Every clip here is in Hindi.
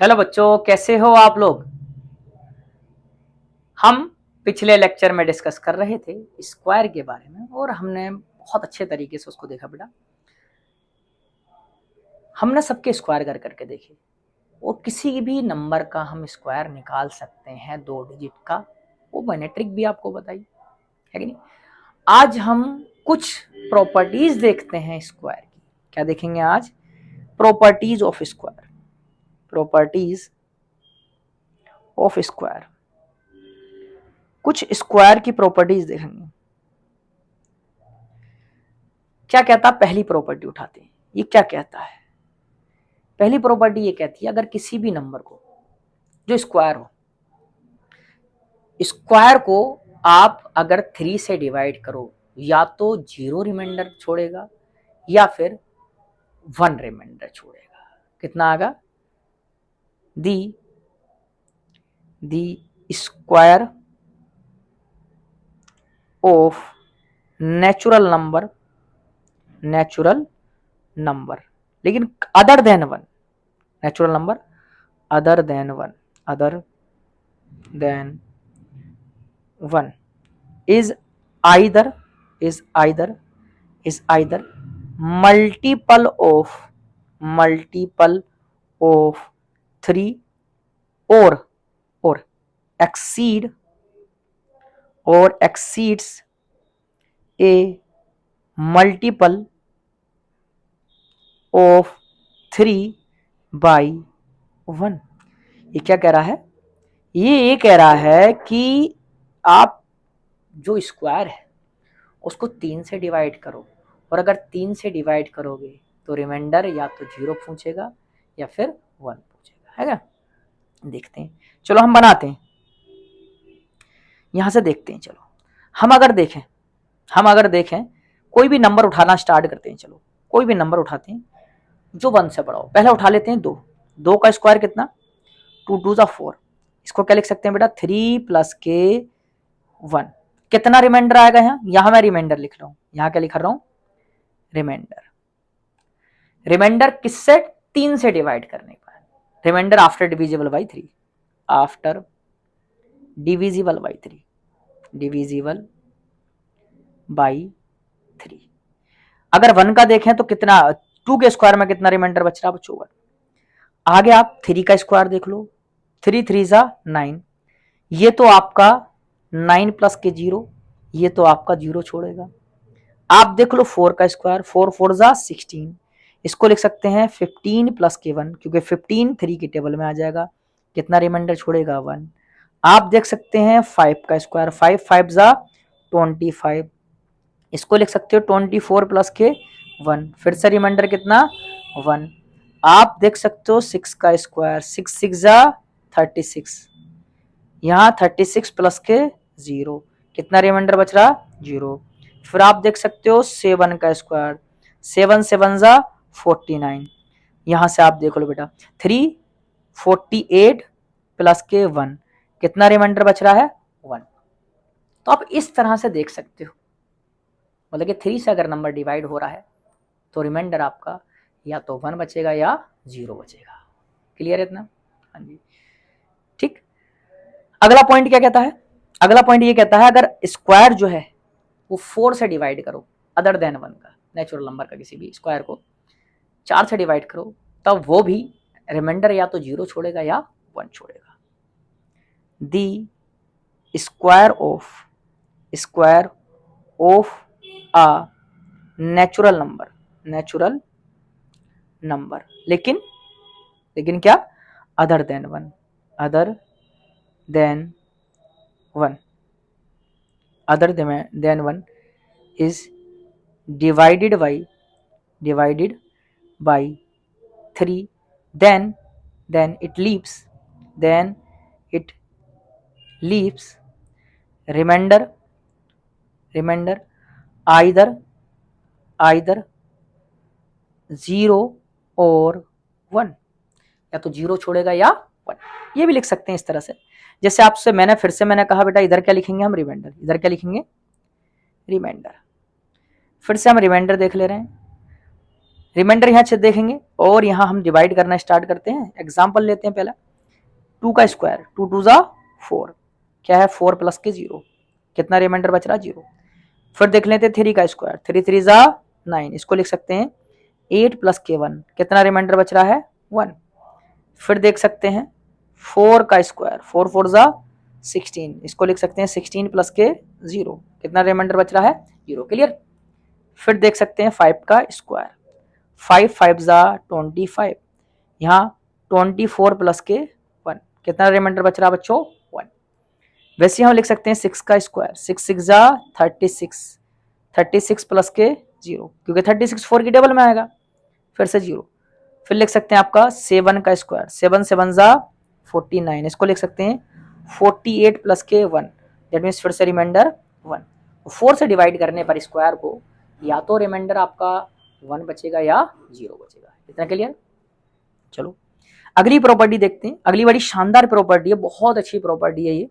हेलो बच्चों, कैसे हो आप लोग। हम पिछले लेक्चर में डिस्कस कर रहे थे स्क्वायर के बारे में और हमने बहुत अच्छे तरीके से उसको देखा बेटा। हमने सबके स्क्वायर कर करके देखे और किसी भी नंबर का हम स्क्वायर निकाल सकते हैं 2 डिजिट का। वो मैंने ट्रिक भी आपको बताई है कि नहीं। आज हम कुछ प्रॉपर्टीज देखते हैं स्क्वायर की। क्या देखेंगे आज? Properties of square. Properties of square, कुछ स्क्वायर की प्रॉपर्टीज देखेंगे। क्या कहता, पहली प्रॉपर्टी उठाते हैं। ये क्या कहता है? पहली प्रॉपर्टी ये कहती है अगर किसी भी नंबर को जो स्क्वायर हो, स्क्वायर को आप अगर 3 से डिवाइड करो या तो 0 रिमाइंडर छोड़ेगा या फिर 1 रिमाइंडर छोड़ेगा। कितना आएगा? दी स्क्वायर ऑफ नेचुरल नंबर लेकिन other than 1। Natural number other than 1 is either is either is either multiple of 3 or exceeds a multiple of 3 by 1। ये क्या कह रहा है? ये कह रहा है कि आप जो स्क्वायर है उसको 3 से डिवाइड करो और अगर 3 से डिवाइड करोगे तो रिमाइंडर या तो 0 पूछेगा या फिर 1 पूछेगा, है ना। देखते हैं, चलो हम बनाते हैं, यहां से देखते हैं। चलो हम अगर देखें कोई भी नंबर उठाना स्टार्ट करते हैं। चलो कोई भी नंबर उठाते हैं जो 1 से बड़ा हो। पहले उठा लेते हैं 2 का स्क्वायर कितना? 2 2 4। इसको क्या लिख सकते हैं बेटा? 3 प्लस के 1। कितना रिमाइंडर आएगा? यहां मैं रिमाइंडर लिख रहा हूं। यहां क्या लिख रहा हूं? रिमाइंडर किससे? 3 से डिवाइड करने पर। Remainder after divisible by 3। After divisible by 3। Divisible by 3। अगर 1 का देखें तो कितना? 2 के स्क्वायर में कितना रिमाइंडर बच रहा बच्चों? 1। आगे आप 3 का स्क्वायर देख लो। 3 3 9। ये तो आपका 9 प्लस के 0, ये तो आपका 0 छोड़ेगा। आप देख लो 4 का स्क्वायर। 4 4 16। इसको लिख सकते हैं 15 प्लस के 1, क्योंकि 15 3 की टेबल में आ जाएगा। कितना रिमाइंडर छोड़ेगा? 1। आप देख सकते हैं 5 का स्क्वायर। 5 5 25। इसको लिख सकते हो 24 प्लस के 1। फिर से रिमाइंडर कितना? 1। आप देख सकते हो 6 का स्क्वायर। 6 6 36। यहाँ 36 प्लस के 0। कितना रिमाइंडर बच रहा? 0। फिर आप देख सकते हो 7 का स्क्वायर। 7 7 49। यहां से आप देख लो बेटा 348 प्लस के 1। कितना रिमाइंडर बच रहा है? 1। तो आप इस तरह से देख सकते हो, मतलब कि 3 से अगर नंबर डिवाइड हो रहा है तो रिमाइंडर आपका या तो 1 बचेगा या 0 बचेगा। क्लियर है इतना? हाँ जी, ठीक। अगला पॉइंट क्या कहता है? अगला पॉइंट ये कहता है अगर स्क्वायर जो है वो 4 से डिवाइड करो, अदर देन 1 का, नेचुरल नंबर का किसी भी स्क्वायर को 4 से डिवाइड करो, तब वो भी रिमाइंडर या तो 0 छोड़ेगा या 1 छोड़ेगा। The square of a natural number लेकिन क्या? Other than 1 is divided by 3, then it leaves remainder either 0 और 1। या तो 0 छोड़ेगा या 1। ये भी लिख सकते हैं इस तरह से। जैसे आपसे मैंने कहा बेटा इधर क्या लिखेंगे हम? रिमाइंडर। इधर क्या लिखेंगे? रिमाइंडर। फिर से हम रिमाइंडर देख ले रहे हैं। रिमाइंडर यहाँ से देखेंगे और यहाँ हम डिवाइड करना स्टार्ट करते हैं। एग्जाम्पल लेते हैं पहला, 2 का स्क्वायर, 2 2 जा 4, क्या है 4 प्लस के 0, कितना रिमाइंडर बच रहा 0। फिर देख लेते हैं 3 का स्क्वायर, 3 3 जा 9, इसको लिख सकते हैं 8 प्लस के 1, कितना रिमाइंडर बच रहा है 1। फिर देख सकते हैं 4 का स्क्वायर, 4 4 जा 16, इसको लिख सकते हैं 16 प्लस के 0, कितना रिमाइंडर बच रहा है 0। क्लियर। फिर देख सकते हैं 5 का स्क्वायर, 5 5 जा 25, यहाँ 24 प्लस के 1, कितना रिमाइंडर बच रहा है बच्चों 1। वैसे हम लिख सकते हैं 6 का स्क्वायर, 6 6 जा 36, 36 प्लस के 0, क्योंकि 36 4 की टेबल में आएगा, फिर से 0। फिर लिख सकते हैं आपका 7 का स्क्वायर, 7 7 जा 49, इसको लिख सकते हैं 48 प्लस के 1, दैट मीन्स फिर से रिमाइंडर 1। 4 से डिवाइड करने पर स्क्वायर को या तो रिमाइंडर आपका 1 बचेगा या 0 बचेगा। इतना क्लियर। चलो अगली प्रॉपर्टी देखते हैं। अगली बड़ी शानदार प्रॉपर्टी है, बहुत अच्छी प्रॉपर्टी है ये।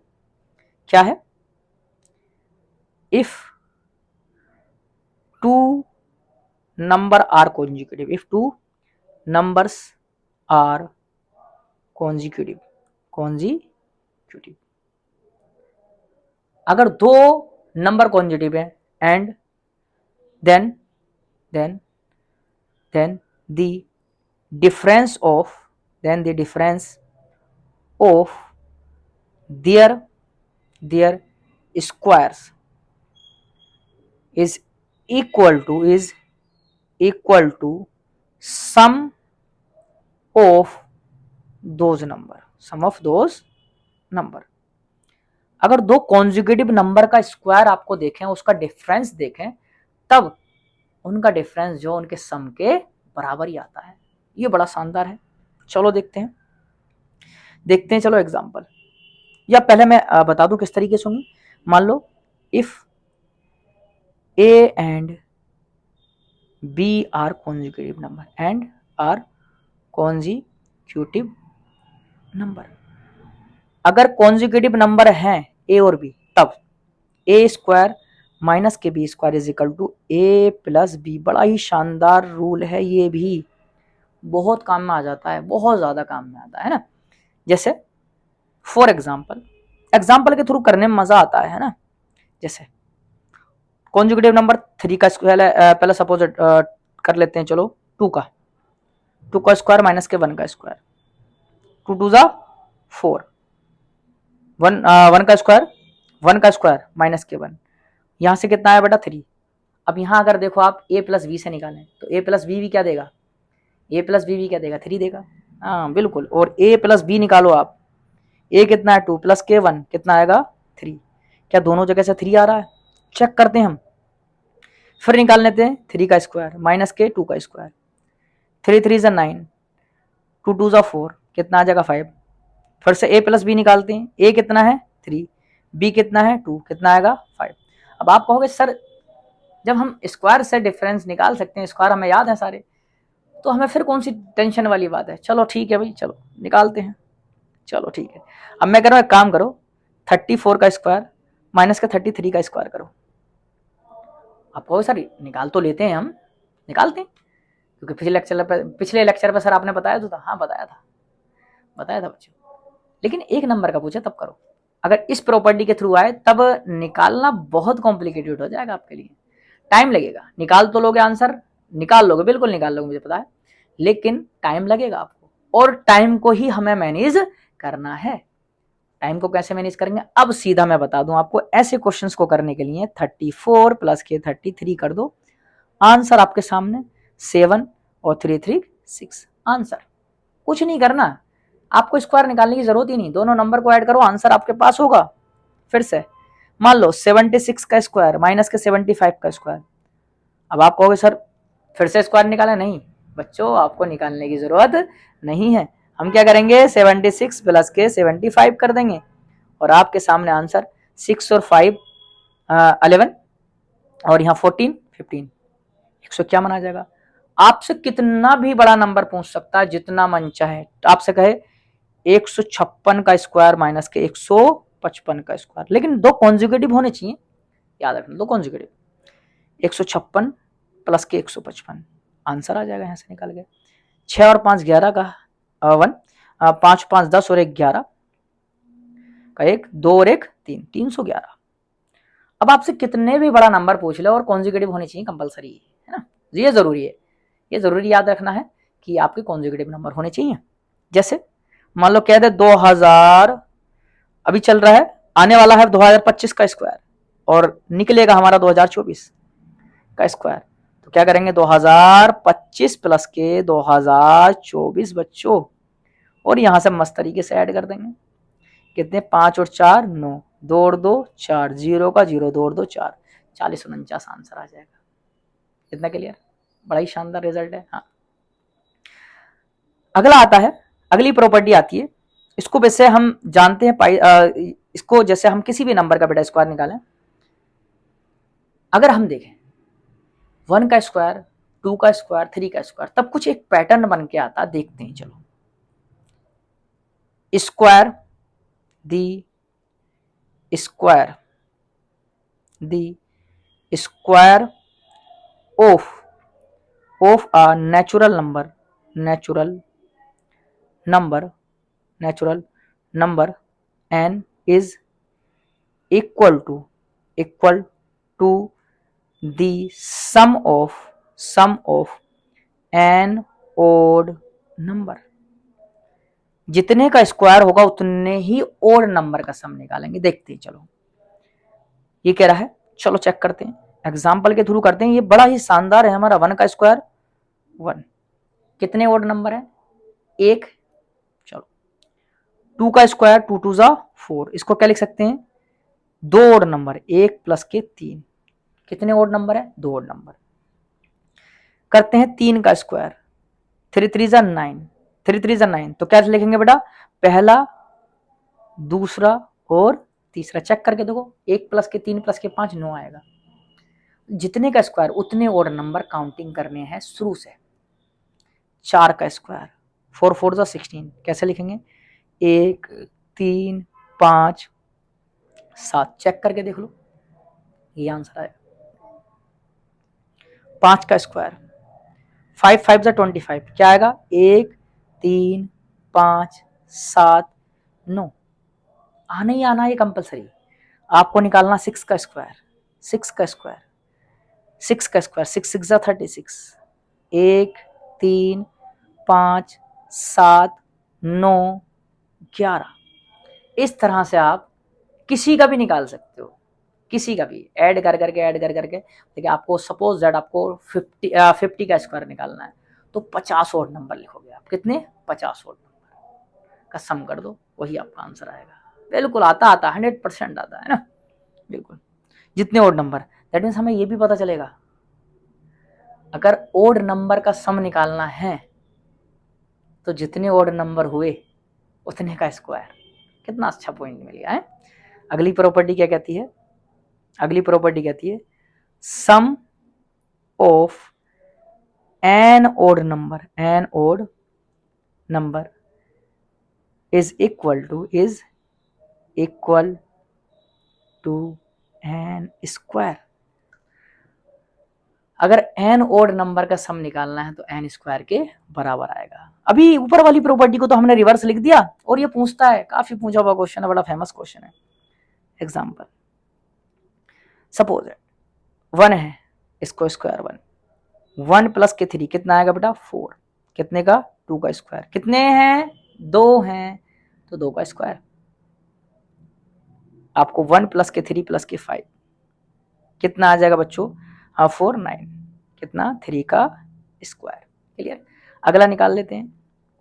क्या है? If two number are consecutive, if two numbers are consecutive, consecutive, अगर दो नंबर कॉन्जिक्यूटिव है and then the difference of their squares is equal to sum of those number। अगर दो कॉन्जुगेटिव नंबर का स्क्वायर आपको देखें, उसका डिफरेंस देखें, तब उनका डिफरेंस जो उनके सम के बराबर ही आता है। ये बड़ा शानदार है। चलो देखते हैं चलो एग्जांपल। या पहले मैं बता दूं किस तरीके से होंगी। मान लो if A and B are consecutive number, अगर कॉन्जिक्यूटिव नंबर हैं ए और बी, तब ए स्क्वायर माइनस के B square is equal to A plus B. बड़ा ही शानदार रूल है, ये भी बहुत काम में आ जाता है, बहुत ज्यादा काम में आता है ना। जैसे फॉर एग्जाम्पल के थ्रू करने में मजा आता है ना। जैसे कॉन्जुगेटिव नंबर 3 का स्क्वायर, पहले सपोज कर लेते हैं, चलो 2 का स्क्वायर माइनस के 1 का स्क्वायर, 2 2 जा 4, 1 का स्क्वायर माइनस के 1, यहाँ से कितना आया बेटा 3। अब यहाँ अगर देखो आप a प्लस बी से निकालें तो a प्लस बी भी क्या देगा, 3 देगा। हाँ बिल्कुल। और a प्लस बी निकालो आप, a कितना है 2 प्लस के 1 कितना आएगा 3। क्या दोनों जगह से 3 आ रहा है? चेक करते हैं हम। फिर निकाल लेते हैं 3 का स्क्वायर माइनस के 2 का स्क्वायर, 3 3 जा 9, 2 2 जा 4, कितना आ जाएगा 5। फिर से a प्लस बी निकालते हैं, a कितना है 3, b कितना है 2, कितना आएगा 5। अब आप कहोगे सर जब हम स्क्वायर से डिफरेंस निकाल सकते हैं, स्क्वायर हमें याद है सारे, तो हमें फिर कौन सी टेंशन वाली बात है। चलो ठीक है भाई, चलो निकालते हैं। चलो ठीक है, अब मैं कह रहा हूँ एक काम करो, 34 का स्क्वायर माइनस का 33 का स्क्वायर करो। आप कहोगे सर निकाल तो लेते हैं, हम निकालते हैं, क्योंकि पिछले लेक्चर पर सर आपने बताया तो था। हाँ बताया था बच्चों, लेकिन एक नंबर का पूछा तब करो। अगर इस प्रॉपर्टी के थ्रू आए तब निकालना बहुत कॉम्प्लिकेटेड हो जाएगा आपके लिए, टाइम लगेगा। निकाल तो लोगे, आंसर निकाल लोगे, बिल्कुल निकाल लोगे, मुझे पता है, लेकिन टाइम लगेगा आपको, और टाइम को ही हमें मैनेज करना है। टाइम को कैसे मैनेज करेंगे, अब सीधा मैं बता दूं आपको। ऐसे क्वेश्चंस को करने के लिए 34 प्लस के 33 कर दो, आंसर आपके सामने 7 और 3 3 6। आंसर कुछ नहीं करना, आपको स्क्वायर निकालने की जरूरत ही नहीं, दोनों नंबर को ऐड करो, आंसर आपके पास होगा। फिर से मान लो 76 का स्क्वायर माइनस के 75 का स्क्वायर। अब आप कहोगे सर फिर से स्क्वायर निकाला, नहीं बच्चों, आपको निकालने की जरूरत नहीं है। हम क्या करेंगे, 76 प्लस के 75 कर देंगे, और आपके सामने आंसर 6 और 5 11, और यहाँ 14 15, 100 क्या माना जाएगा। आपसे कितना भी बड़ा नंबर पूछ सकता है, जितना मन चाहे। आपसे कहे 156 का स्क्वायर माइनस के 155 का स्क्वायर, लेकिन दो कॉन्जुगेटिव होने चाहिए, याद रखना, दो कॉन्जुगेटिव। 156 प्लस के 155, आंसर आ जाएगा यहाँ से निकाल के। 6 और 5 11 का 1, 5 5 10 और 1 11 का 1, 2 और 1 3, 311। अब आपसे कितने भी बड़ा नंबर पूछ ले और कॉन्जिक्यूटिव होनी चाहिए कंपलसरी, है ना। ये जरूरी है, ये जरूरी याद रखना है कि आपके कॉन्जिक्यूटिव नंबर होने चाहिए। जैसे मान लो कह दे 2000, अभी चल रहा है, आने वाला है 2025 का स्क्वायर और निकलेगा हमारा 2024 का स्क्वायर, तो क्या करेंगे 2025 प्लस के 2024 बच्चों, और यहां से मस्त तरीके से ऐड कर देंगे। कितने, 5 और 4 9, 2 और 2 4, 0 का 0, 2 और 2 4, 40 49 आंसर आ जाएगा। कितना क्लियर, बड़ा ही शानदार रिजल्ट है। हाँ, अगला आता है, अगली प्रॉपर्टी आती है, इसको वैसे हम जानते हैं इसको जैसे हम किसी भी नंबर का बेटा स्क्वायर निकालें, अगर हम देखें 1 का स्क्वायर, 2 का स्क्वायर, 3 का स्क्वायर, तब कुछ एक पैटर्न बन के आता, देखते हैं चलो। Square the square of a natural number n is equal to the sum of n odd number। जितने का स्क्वायर होगा उतने ही ओड नंबर का सम निकालेंगे। देखते हैं चलो, ये कह रहा है, चलो चेक करते हैं, एग्जाम्पल के थ्रू करते हैं। ये बड़ा ही शानदार है हमारा 1 का स्क्वायर 1, कितने ओड नंबर है 1, चलो 2 का स्क्वायर 2 2 जा 4, इसको क्या लिख सकते हैं 2 ओड नंबर, 1 प्लस के 3, कितने ओड नंबर है 2 ओड नंबर। करते हैं 3 का स्क्वायर 3 3 जा 9, 3 3 जा 9, तो क्या लिखेंगे बेटा, पहला दूसरा और तीसरा, चेक करके देखो, 1 प्लस के 3 प्लस के 5 9 आएगा। जितने का स्क्वायर उतने ओड नंबर काउंटिंग करने हैं शुरू से। 4 का स्क्वायर 4 4 जा 16, कैसे लिखेंगे 1 3 5 7, चेक करके देख लो, ये आंसर आएगा। 5 का स्क्वायर 5 5 जा 25, क्या आएगा 1 3 5 7 9, आना ही आना, ये कंपलसरी। आपको निकालना 6 का स्क्वायर 6 6 जा 36, 1 3 5 7 9 11, इस तरह से आप किसी का भी निकाल सकते हो, किसी का भी ऐड कर करके। देखिए आपको सपोज दैट आपको 50 का स्क्वायर निकालना है, तो 50 ओड नंबर लिखोगे आप, कितने 50 ओड नंबर का सम कर दो, वही आपका आंसर आएगा। बिल्कुल आता 100% आता है ना, बिल्कुल जितने ओड नंबर। दैट मीन्स हमें ये भी पता चलेगा अगर ओड नंबर का सम निकालना है तो जितने ओड नंबर हुए उतने का स्क्वायर। कितना अच्छा पॉइंट मिल गया है। अगली प्रॉपर्टी क्या कहती है, अगली प्रॉपर्टी कहती है sum of N odd number is equal to N square. अगर एन ओड नंबर का सम निकालना है तो एन स्क्वायर के बराबर आएगा। अभी ऊपर वाली प्रॉपर्टी को तो हमने रिवर्स लिख दिया, और ये पूछता है, काफी पूछा हुआ क्वेश्चन है, बड़ा फेमस क्वेश्चन है। एग्जाम्पल, सपोज 1 है, इसको स्क्वायर 1 प्लस के 3 कितना आएगा बेटा 4, कितने का 2 का स्क्वायर, कितने हैं 2 हैं, तो 2 का स्क्वायर। आपको 1 प्लस के 3 प्लस के 5 कितना आ जाएगा बच्चों, हाँ 4 9, कितना 3 का स्क्वायर। क्लियर। अगला निकाल लेते हैं,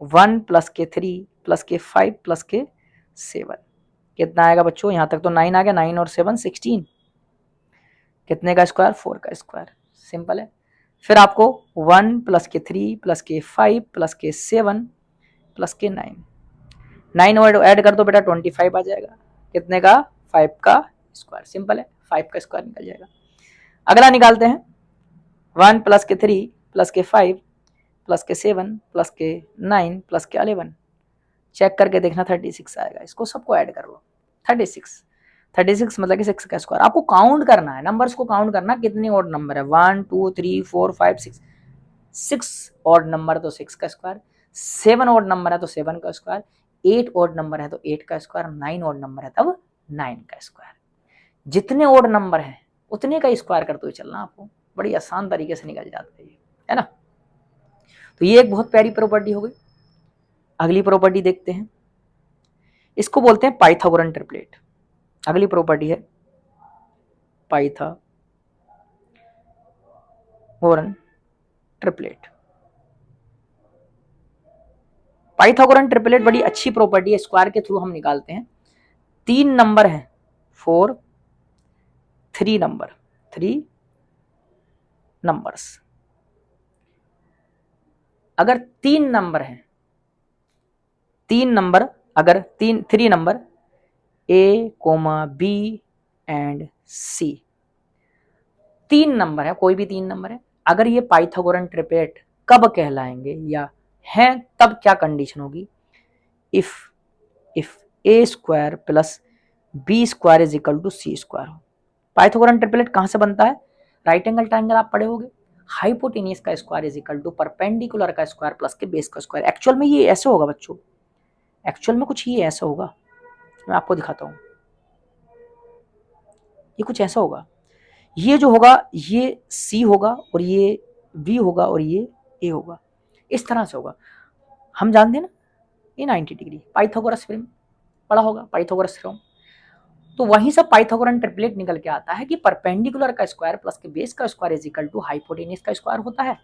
1 प्लस के 3 प्लस के 5 प्लस के 7 कितना आएगा बच्चों, यहां तक तो 9 आ गया, 9 और 7 16, कितने का स्क्वायर 4 का स्क्वायर। सिंपल है। फिर आपको 1 प्लस के 3 प्लस के 5 प्लस के 7 प्लस के 9 और ऐड कर दो बेटा 25 आ जाएगा, कितने का 5 का स्क्वायर। सिंपल है, 5 का स्क्वायर निकल जाएगा। अगला निकालते हैं, 1 प्लस के 3 प्लस के 5 प्लस के 7 प्लस के 9 प्लस के 11, चेक करके देखना 36 आएगा। इसको सबको ऐड कर लो, 36 मतलब कि 6 का स्क्वायर। आपको काउंट करना है, नंबर्स को काउंट करना, कितने ओड नंबर है 1 2 3 4 5 6 6 ऑड नंबर तो 6 का स्क्वायर, 7 ऑड नंबर है तो 7 का स्क्वायर, 8 ऑड नंबर है तो 8 का स्क्वायर, 9 ऑड नंबर है तब 9 का स्क्वायर। जितने ऑड नंबर हैं उतने का स्क्वायर करते हुए चलना, आपको बड़ी आसान तरीके से निकल जाता है ना। तो ये एक बहुत प्यारी प्रॉपर्टी हो गई। अगली प्रॉपर्टी देखते हैं, इसको बोलते हैं पाइथागोरन ट्रिपलेट। अगली प्रॉपर्टी है पाइथागोरन ट्रिपलेट। पाइथागोरन ट्रिपलेट बड़ी अच्छी प्रॉपर्टी है, स्क्वायर के थ्रू हम निकालते हैं। 3 नंबर है 4 3 नंबर 3 नंबर्स, अगर 3 नंबर है 3 नंबर, अगर 3 number A, B and C 3 number है, कोई भी 3 नंबर है, अगर ये पाइथागोरन ट्रिपलेट कब कहलाएंगे या हैं तब क्या कंडीशन होगी, if A square plus B square is equal to C square हो। पाइथागोरन ट्रिपलेट कहां से बनता है, राइट एंगल ट्रायंगल आप पढ़े होगे, हाइपोटेनियस का square is equal to perpendicular का स्क्वायर प्लस के बेस का स्क्वायर। एक्चुअल में ये ऐसे होगा बच्चों, एक्चुअल में कुछ ये ऐसा होगा, मैं आपको दिखाता हूं, ये कुछ ऐसा होगा, ये जो होगा ये C होगा और ये B होगा और ये A होगा, इस तरह से होगा। हम जानते हैं ना ये 90 डिग्री पाइथागोरस थ्योरम पढ़ा होगा, पाइथागोरस थ्योरम। तो वहीं से पाइथागोरन ट्रिपलेट निकल के आता है कि परपेंडिकुलर का स्क्वायर प्लस के बेस का square is equal to hypotenuse का स्क्वायर होता है,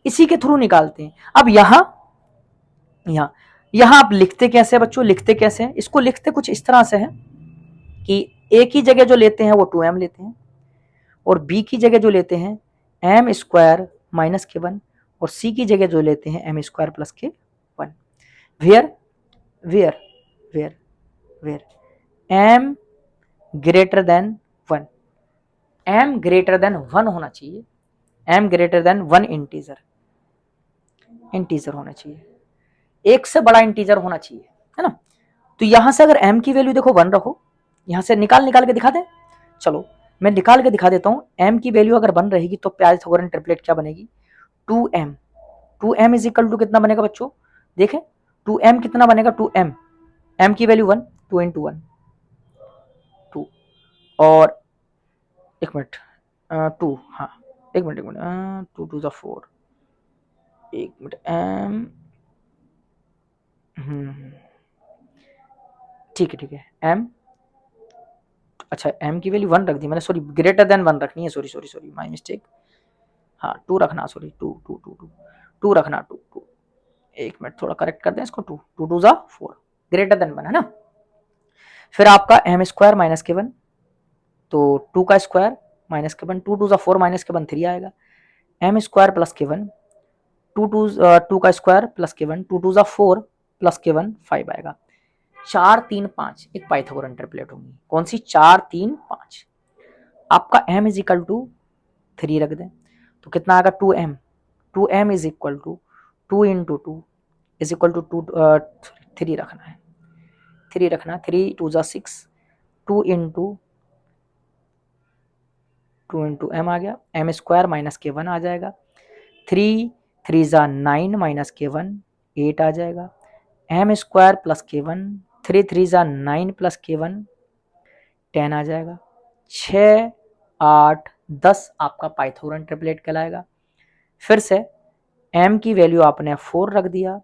इसी के थ्रू निकालते हैं। अब यहां आप लिखते कैसे बच्चों, लिखते कैसे हैं, इसको लिखते कुछ इस तरह से है कि A की जगह जो लेते हैं वो 2m लेते हैं, और B की जगह जो लेते हैं m स्क्वायर माइनस के 1, और C की जगह जो लेते हैं m स्क्वायर प्लस के 1। Where m greater than 1, m greater than 1 होना चाहिए, m ग्रेटर देन 1 इंटीजर होना चाहिए, एक से बड़ा इंटीजर होना चाहिए, है ना। तो यहां से अगर m की वैल्यू देखो 1 रखो, यहां से निकाल के दिखा दें, चलो मैं निकाल के दिखा देता हूं। m की वैल्यू अगर 1 रहेगी तो पाइथागोरन ट्रिपलेट क्या बनेगी, 2m। 2m is equal to कितना बनेगा बच्चों, देखें 2m कितना बनेगा, 2m, m की वैल्यू 1, 2 इंटू 1 2, और एक मिनट 2, हाँ एक मिनट 2 2 जा 4, एक मिनट m, ठीक है m, अच्छा m की वैल्यू 1 रख दी मैंने, सॉरी ग्रेटर देन 1 रखनी है, सॉरी माय मिस्टेक, हाँ 2 रखना, सॉरी 2 रखना, 2 एक मिनट थोड़ा करेक्ट कर दें इसको, 2 2 2 जा 4 ग्रेटर देन 1 है ना। फिर आपका m स्क्वायर माइनस के 1, तो 2 का स्क्वायर माइनस के 1, 2 2 जा 4 माइनस के 1 3 आएगा, m स्क्वायर प्लस के 1, 2 का स्क्वायर प्लस के 1, 2 2 जा 4 प्लस के 1 5 आएगा। 4 3 5 एक पाइथागोरन ट्रिपलेट होगी, कौन सी, 4 3 5। आपका m इज इक्वल टू 3 रख दें तो कितना आएगा, 2m, 2m is equal to 2 into 2 is equal to 3 रखना है, 3 रखना, 3 2 जा 6, 2 इंटू m आ गया, m स्क्वायर माइनस के 1 आ जाएगा, 3 3 जा 9 माइनस के 1 8 आ जाएगा, m स्क्वायर प्लस के 1, 3 3 जा 9 प्लस के 1 10 आ जाएगा, 6 8 10 आपका पाइथागोरन ट्रिपलेट कहलाएगा। फिर से m की वैल्यू आपने 4 रख दिया,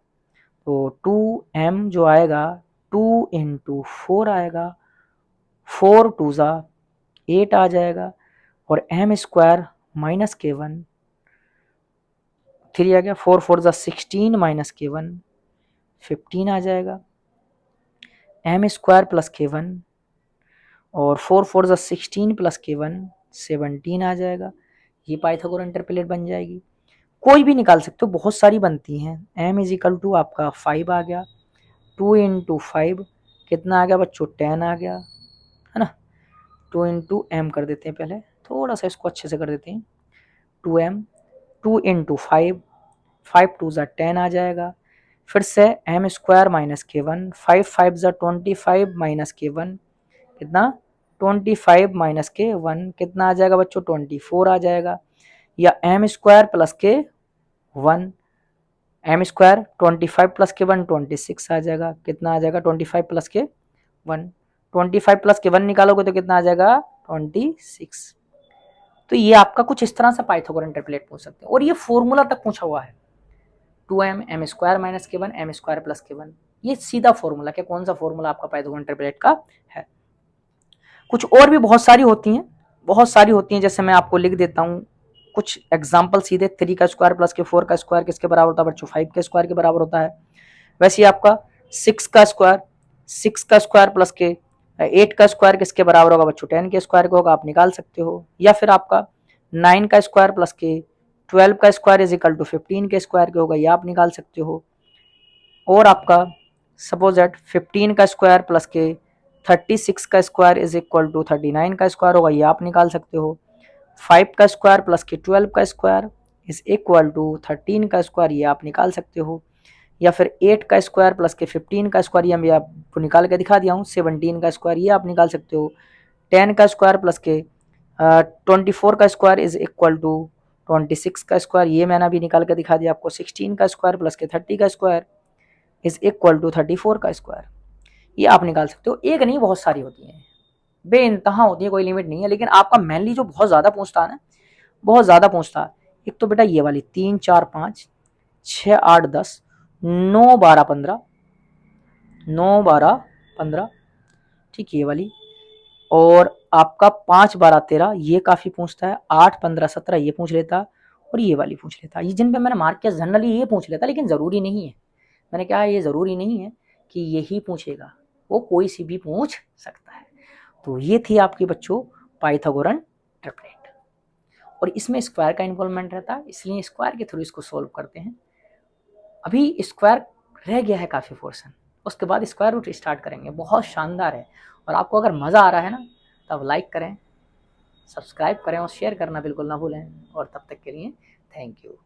तो 2m जो आएगा 2 इंटू 4 आएगा, 4 2 जा 8 आ जाएगा, और m स्क्वायर माइनस के 1 3 आ गया, 4 4 जा 16 माइनस के 1 15 आ जाएगा, m स्क्वायर प्लस के 1 और 4 4 जा 16 प्लस के 1 17 आ जाएगा। ये पाइथागोरन ट्रिपलेट बन जाएगी। कोई भी निकाल सकते हो, बहुत सारी बनती हैं। m इज इक्वल टू आपका 5 आ गया, 2 इंटू 5 कितना आ गया बच्चों, 10 आ गया, है ना। 2 इंटू एम कर देते हैं, पहले थोड़ा सा इसको अच्छे से कर देते हैं, 2m, 2 इंटू 5, 5 2 जा 10 आ जाएगा। फिर से m स्क्वायर माइनस के 1, 5 5 जा 25 माइनस के 1 कितना, 25 माइनस के 1 कितना आ जाएगा बच्चों, 24 आ जाएगा, या m स्क्वायर प्लस के 1 एम स्क्वायर 25 प्लस के 1 26 आ जाएगा। कितना आ जाएगा 25 प्लस के 1, 25 प्लस के 1 निकालोगे तो कितना आ जाएगा 26। तो ये आपका कुछ इस तरह से पाइथागोरन ट्रिपलेट पूछ सकते हैं और ये फॉर्मूला तक पूछा हुआ है 2m एम स्क्वायर माइनस के 1 एम स्क्वायर प्लस के 1। ये सीधा फॉर्मूला क्या कौन सा फॉर्मूला आपका पाइथागोरन ट्रिपलेट का है। कुछ और भी बहुत सारी होती हैं जैसे मैं आपको लिख देता हूं कुछ एग्जाम्पल सीधे। 3 का स्क्वायर प्लस के 4 का स्क्वायर किसके बराबर होता है बच्चों 5 के स्क्वायर के बराबर होता है। वैसे ही आपका 6 का स्क्वायर प्लस के 8 का स्क्वायर किसके बराबर होगा बच्चों 10 के स्क्वायर का होगा, आप निकाल सकते हो। या फिर आपका 9 का स्क्वायर प्लस के 12 का स्क्वायर इज इक्वल टू 15 के स्क्वायर के होगा, ये आप निकाल सकते हो। और आपका सपोज दैट 15 का स्क्वायर प्लस के 36 का स्क्वायर इज इक्वल टू 39 का स्क्वायर होगा, ये आप निकाल सकते हो। 5 का स्क्वायर प्लस के 12 का स्क्वायर इज इक्वल टू 13 का स्क्वायर, ये आप निकाल सकते हो। या फिर 8 का स्क्वायर प्लस के 15 का स्क्वायर, ये मैं आपको निकाल के दिखा दिया हूँ। 17 का स्क्वायर ये आप निकाल सकते हो। 10 का स्क्वायर प्लस के 24 का स्क्वायर इज इक्वल टू 26 का स्क्वायर, ये मैंने अभी निकाल के दिखा दिया आपको। 16 का स्क्वायर प्लस के 30 का स्क्वायर इज इक्वल टू 34 का स्क्वायर, ये आप निकाल सकते हो। एक नहीं बहुत सारी होती हैं, बेइंतहा होती है, कोई लिमिट नहीं है। लेकिन आपका मेनली जो बहुत ज़्यादा पूछता है ना, बहुत ज़्यादा पूछता है, एक तो बेटा ये वाली 3 4 5 6 8 10 9 12 15 9 12 15, ठीक है ये वाली। और आपका 5 12 13 ये काफ़ी पूछता है। 8 15 17 ये पूछ लेता, और ये वाली पूछ लेता। ये जिन पे मैंने मार्क किया जनरली ये पूछ लेता, लेकिन ज़रूरी नहीं है। मैंने कहा ये ज़रूरी नहीं है कि यही पूछेगा, वो कोई सी भी पूछ सकता है। तो ये थी आपकी बच्चों पाइथागोरन ट्रिपलेट, और इसमें स्क्वायर का इन्वॉल्वमेंट रहता है, इसलिए स्क्वायर के थ्रू इसको सॉल्व करते हैं। अभी स्क्वायर रह गया है काफ़ी पोर्शन, उसके बाद स्क्वायर रूट स्टार्ट करेंगे। बहुत शानदार है, और आपको अगर मज़ा आ रहा है ना तब लाइक करें, सब्सक्राइब करें और शेयर करना बिल्कुल ना भूलें। और तब तक के लिए थैंक यू।